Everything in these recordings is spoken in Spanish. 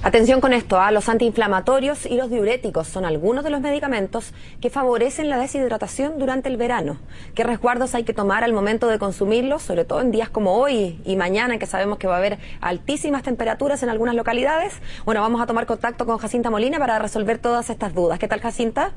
Atención con esto, los antiinflamatorios y los diuréticos son algunos de los medicamentos que favorecen la deshidratación durante el verano. ¿Qué resguardos hay que tomar al momento de consumirlos, sobre todo en días como hoy y mañana, que sabemos que va a haber altísimas temperaturas en algunas localidades? Bueno, vamos a tomar contacto con Jacinta Molina para resolver todas estas dudas. ¿Qué tal, Jacinta?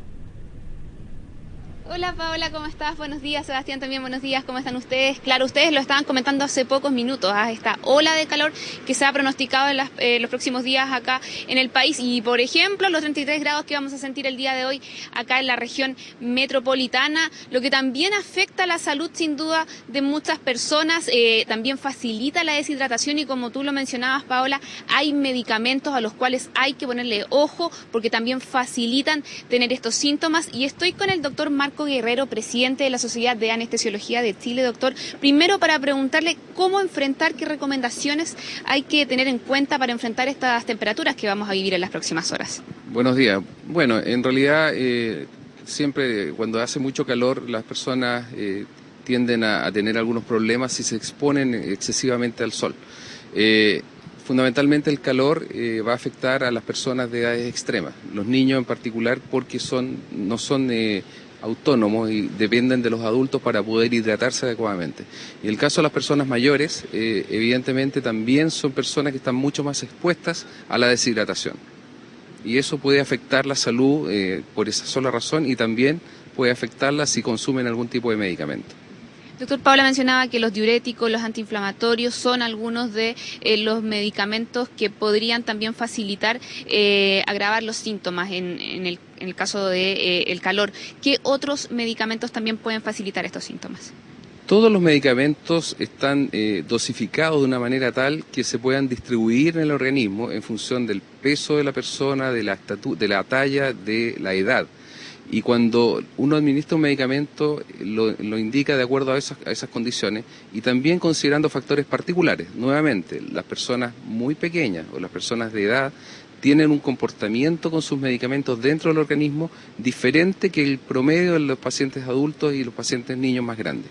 Hola Paola, ¿cómo estás? Buenos días, Sebastián, también buenos días, ¿cómo están ustedes? Claro, ustedes lo estaban comentando hace pocos minutos, esta ola de calor que se ha pronosticado en los próximos días acá en el país y, por ejemplo, los 33 grados que vamos a sentir el día de hoy acá en la región metropolitana, lo que también afecta la salud sin duda de muchas personas, también facilita la deshidratación y, como tú lo mencionabas, Paola, hay medicamentos a los cuales hay que ponerle ojo porque también facilitan tener estos síntomas y estoy con el doctor Marco Guerrero, presidente de la Sociedad de Anestesiología de Chile. Doctor, primero para preguntarle cómo enfrentar, qué recomendaciones hay que tener en cuenta para enfrentar estas temperaturas que vamos a vivir en las próximas horas. Buenos días. Bueno, en realidad siempre cuando hace mucho calor las personas tienden a tener algunos problemas si se exponen excesivamente al sol. Fundamentalmente el calor va a afectar a las personas de edades extremas, los niños en particular porque no son autónomos y dependen de los adultos para poder hidratarse adecuadamente. Y el caso de las personas mayores, evidentemente también son personas que están mucho más expuestas a la deshidratación. Y eso puede afectar la salud por esa sola razón y también puede afectarla si consumen algún tipo de medicamento. Doctor, Paola mencionaba que los diuréticos, los antiinflamatorios son algunos de los medicamentos que podrían también facilitar agravar los síntomas en el caso del calor. ¿Qué otros medicamentos también pueden facilitar estos síntomas? Todos los medicamentos están dosificados de una manera tal que se puedan distribuir en el organismo en función del peso de la persona, de la talla, de la edad. Y cuando uno administra un medicamento, lo indica de acuerdo a esas condiciones y también considerando factores particulares. Nuevamente, las personas muy pequeñas o las personas de edad tienen un comportamiento con sus medicamentos dentro del organismo diferente que el promedio de los pacientes adultos y los pacientes niños más grandes.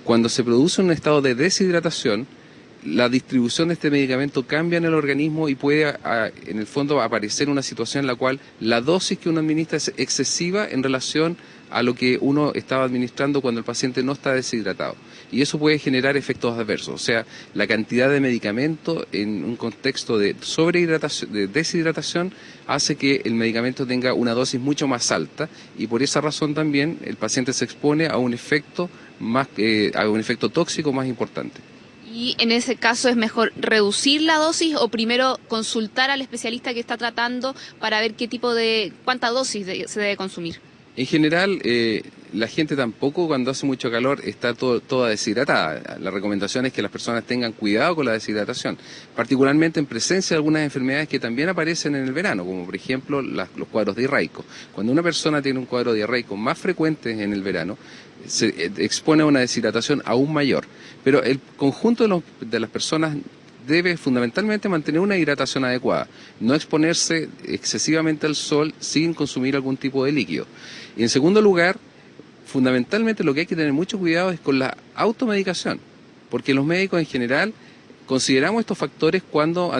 Cuando se produce un estado de deshidratación, la distribución de este medicamento cambia en el organismo y puede, en el fondo, aparecer una situación en la cual la dosis que uno administra es excesiva en relación a lo que uno estaba administrando cuando el paciente no está deshidratado. Y eso puede generar efectos adversos. O sea, la cantidad de medicamento en un contexto de sobrehidratación, de deshidratación, hace que el medicamento tenga una dosis mucho más alta y por esa razón también el paciente se expone a un efecto tóxico más importante. Y en ese caso, ¿es mejor reducir la dosis o primero consultar al especialista que está tratando para ver cuánta dosis se debe consumir? En general, la gente tampoco cuando hace mucho calor está toda deshidratada. La recomendación es que las personas tengan cuidado con la deshidratación, particularmente en presencia de algunas enfermedades que también aparecen en el verano, como por ejemplo los cuadros diarreicos. Cuando una persona tiene un cuadro diarreico más frecuente en el verano, se expone a una deshidratación aún mayor. Pero el conjunto de las personas debe fundamentalmente mantener una hidratación adecuada, no exponerse excesivamente al sol sin consumir algún tipo de líquido. Y en segundo lugar, fundamentalmente lo que hay que tener mucho cuidado es con la automedicación, porque los médicos en general consideramos estos factores cuando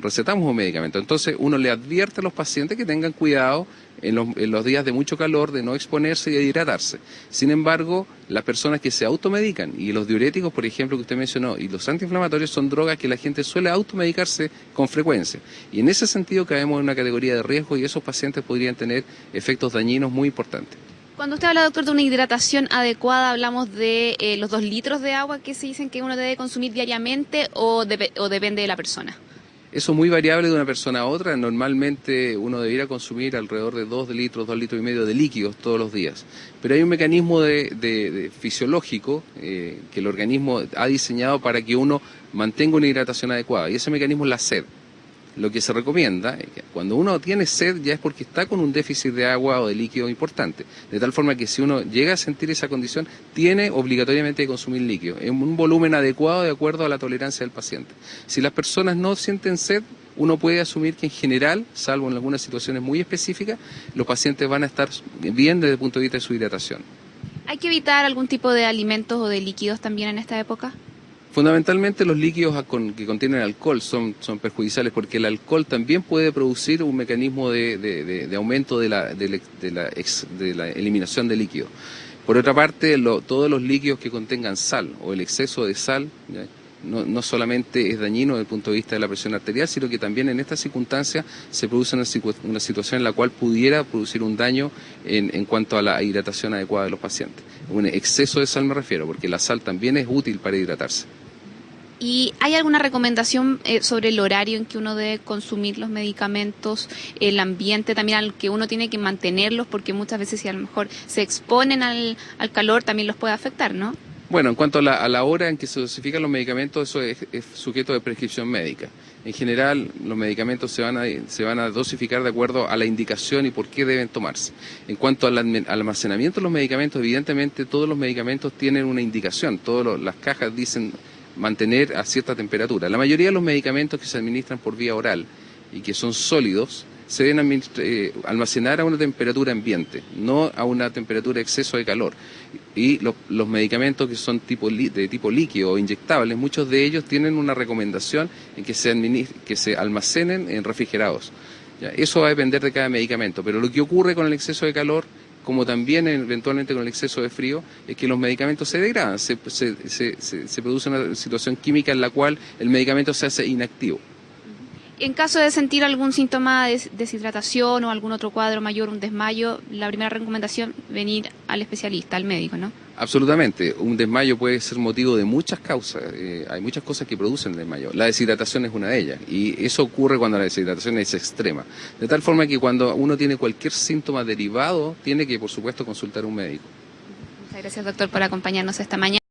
recetamos un medicamento. Entonces uno le advierte a los pacientes que tengan cuidado en los días de mucho calor de no exponerse y de hidratarse. Sin embargo, las personas que se automedican, y los diuréticos, por ejemplo, que usted mencionó, y los antiinflamatorios son drogas que la gente suele automedicarse con frecuencia. Y en ese sentido caemos en una categoría de riesgo y esos pacientes podrían tener efectos dañinos muy importantes. Cuando usted habla, doctor, de una hidratación adecuada, ¿hablamos de los 2 litros de agua que se dicen que uno debe consumir diariamente o depende de la persona? Eso es muy variable de una persona a otra. Normalmente uno debería consumir alrededor de 2 litros y medio de líquidos todos los días. Pero hay un mecanismo fisiológico que el organismo ha diseñado para que uno mantenga una hidratación adecuada. Y ese mecanismo es la sed. Lo que se recomienda es que cuando uno tiene sed ya es porque está con un déficit de agua o de líquido importante. De tal forma que si uno llega a sentir esa condición, tiene obligatoriamente que consumir líquido en un volumen adecuado de acuerdo a la tolerancia del paciente. Si las personas no sienten sed, uno puede asumir que en general, salvo en algunas situaciones muy específicas, los pacientes van a estar bien desde el punto de vista de su hidratación. ¿Hay que evitar algún tipo de alimentos o de líquidos también en esta época? Fundamentalmente los líquidos que contienen alcohol son perjudiciales porque el alcohol también puede producir un mecanismo de aumento de la eliminación de líquidos. Por otra parte, todos los líquidos que contengan sal o el exceso de sal, ¿ya? No solamente es dañino desde el punto de vista de la presión arterial, sino que también en estas circunstancias se produce una situación en la cual pudiera producir un daño en cuanto a la hidratación adecuada de los pacientes. Un exceso de sal me refiero, porque la sal también es útil para hidratarse. ¿Y hay alguna recomendación sobre el horario en que uno debe consumir los medicamentos, el ambiente también al que uno tiene que mantenerlos, porque muchas veces si a lo mejor se exponen al calor también los puede afectar, ¿no? Bueno, en cuanto a la hora en que se dosifican los medicamentos, eso es sujeto de prescripción médica. En general, los medicamentos se van a dosificar de acuerdo a la indicación y por qué deben tomarse. En cuanto al almacenamiento de los medicamentos, evidentemente todos los medicamentos tienen una indicación. Las cajas dicen mantener a cierta temperatura. La mayoría de los medicamentos que se administran por vía oral y que son sólidos se deben almacenar a una temperatura ambiente, no a una temperatura de exceso de calor. Y los medicamentos que son de tipo líquido o inyectables, muchos de ellos tienen una recomendación en que se almacenen en refrigerados. ¿Ya? Eso va a depender de cada medicamento, pero lo que ocurre con el exceso de calor, como también eventualmente con el exceso de frío, es que los medicamentos se degradan, se produce una situación química en la cual el medicamento se hace inactivo. En caso de sentir algún síntoma de deshidratación o algún otro cuadro mayor, un desmayo, la primera recomendación, venir al especialista, al médico, ¿no? Absolutamente. Un desmayo puede ser motivo de muchas causas. Hay muchas cosas que producen desmayo. La deshidratación es una de ellas. Y eso ocurre cuando la deshidratación es extrema. De tal forma que cuando uno tiene cualquier síntoma derivado, tiene que, por supuesto, consultar a un médico. Muchas gracias, doctor, por acompañarnos esta mañana.